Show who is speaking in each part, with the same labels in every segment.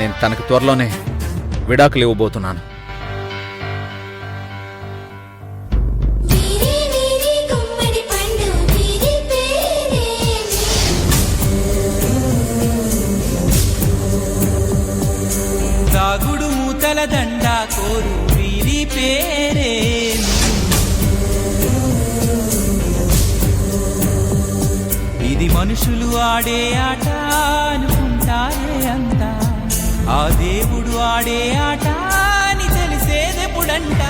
Speaker 1: నేను తనకు త్వరలోనే విడాకులు ఇవ్వబోతున్నాను.
Speaker 2: దాగుడు మూతల దండా కోరు వీరి పేరే. ఇది మనుషులు ఆడే ఆట అనుకుంటారే అంతా, ఆ దేవుడు ఆడే ఆట అని తెలిసేదెప్పుడంట.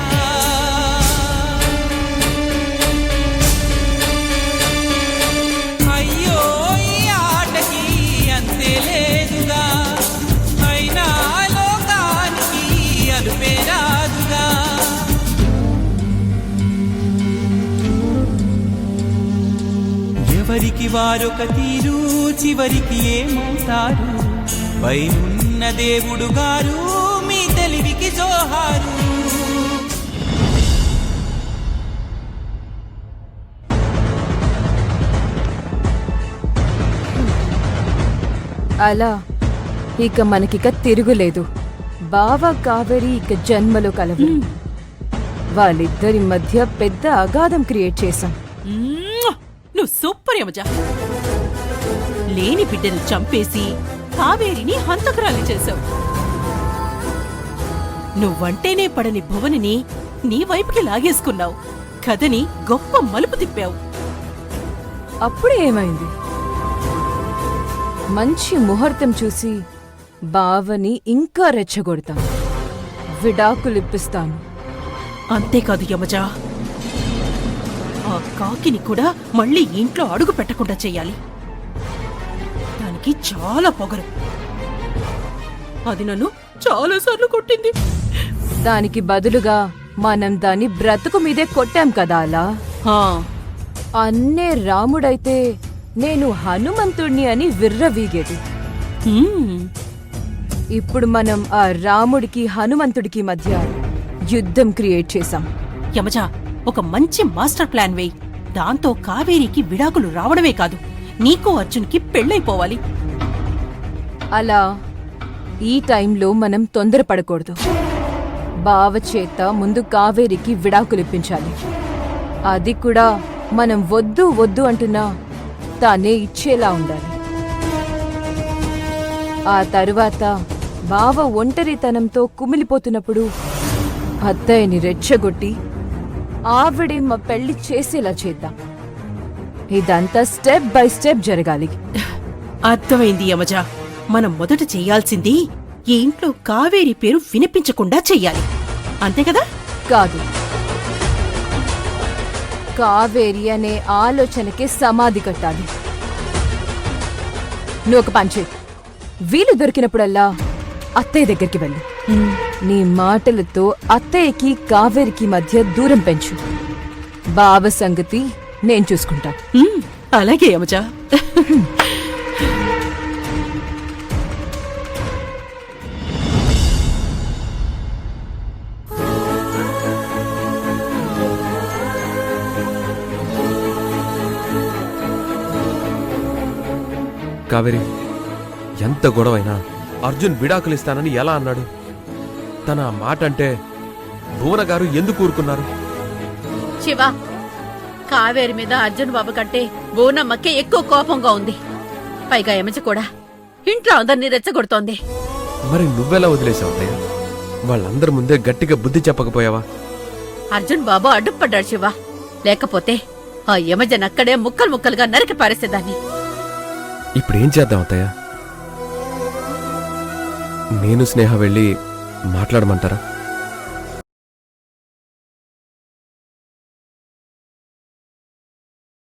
Speaker 2: అయ్యో ఈ ఆటకి అంతే లేదుగా, అయినా లోకానికి అదుపే రాదుగా. ఎవరికి వారొక తీరు, చివరికి ఏమవుతారు? పైనున్న దేవుడు గారు మీ తెలివికి జోహారు.
Speaker 3: అలా ఇక మనకిక తిరుగులేదు. బావ కావేరి ఇక జన్మలో కలవరు. వాళ్ళిద్దరి మధ్య పెద్ద అగాధం క్రియేట్ చేశాం.
Speaker 4: నువ్వు సూపర్ యమజ. లేని బిడ్డను చంపేసి కావేరిని హంతకురాలి చేశావు. నువ్వంటేనే పడని భువనిని నీ వైపుకి లాగేసుకున్నావు. కథని గొప్ప మలుపు తిప్పావు.
Speaker 3: అప్పుడే ఏమైంది? మంచి ముహూర్తం చూసి బావని ఇంకా రెచ్చగొడతాను, విడాకులిప్పిస్తాను.
Speaker 4: అంతేకాదు యమజ, ఆ కాకిని కూడా మళ్ళీ ఇంట్లో అడుగు పెట్టకుండా చెయ్యాలి. దానికి చాలా పొగరు. అది నన్ను చాలాసార్లు కొట్టింది.
Speaker 3: దానికి బదులుగా మనం దాని బ్రతుకు మీదే కొట్టాం కదా. అలా అన్నే రాముడైతే నేను హనుమంతుణ్ణి అని విర్రవీగేది. ఇప్పుడు మనం ఆ రాముడికి హనుమంతుడికి మధ్య యుద్ధం క్రియేట్ చేశాం.
Speaker 4: యమజ, ఒక మంచి మాస్టర్ ప్లాన్ వేయి. దాంతో కావేరికి విడాకులు రావడమే కాదు, నీకు అర్జున్కి పెళ్ళైపోవాలి.
Speaker 3: అలా ఈ టైంలో మనం తొందరపడకూడదు. బావ చేత ముందు కావేరికి విడాకులిప్పించాలి. అది కూడా మనం వద్దు వద్దు అంటున్నా తానే ఇచ్చేలా ఉండాలి. ఆ తరువాత బావ ఒంటరితనంతో కుమిలిపోతున్నప్పుడు అత్తయ్యని రెచ్చగొట్టి ఆవిడే మా పెళ్లి చేసేలా చేద్దాం. ఇదంతా స్టెప్ బై స్టెప్ జరగాలి.
Speaker 4: అర్థమైంది యమజ. మనం మొదట చెయ్యాల్సింది ఈ ఇంట్లో కావేరి పేరు వినిపించకుండా చెయ్యాలి. అంతే కదా?
Speaker 3: కాదు, కావేరి అనే ఆలోచనకి సమాధి కట్టాలి. నువ్వు ఒక పని చెయ్యి. వీలు దొరికినప్పుడల్లా అత్తయ్య దగ్గరికి వెళ్ళు. నీ మాటలతో అత్తయ్యకి కావేరికి మధ్య దూరం పెంచు. బావ సంగతి నేను చూసుకుంటా.
Speaker 4: అలాగే యమజ.
Speaker 5: కావేరి, ఎంత గొడవైనా అర్జున్ విడాకులిస్తానని ఎలా అన్నాడు? తన మాట అంటే భువన గారు ఎందుకు ఊరుకున్నారు?
Speaker 6: శివ, కావేరి మీద అర్జున్ బాబు కంటే బోనమ్మకే ఎక్కువ కోపంగా ఉంది. పైగా యమజ కూడా ఇంట్లో అందరినీ రెచ్చగొడుతోంది.
Speaker 5: మరి నువ్వెలా వదిలేసావు అత్తయ్య? వాళ్ళందరి ముందే గట్టిగా బుద్ధి చెప్పకపోయావా?
Speaker 6: అర్జున్ బాబు అడ్డుపడ్డాడు శివ. లేకపోతే ఆ యమజనక్కడే ముక్కలు ముక్కలుగా నరికి పారేసేదాన్ని.
Speaker 5: ఇప్పుడేం చేద్దాం అత్తయ్య? నేను స్నేహ వెళ్ళి మాట్లాడమంటారా?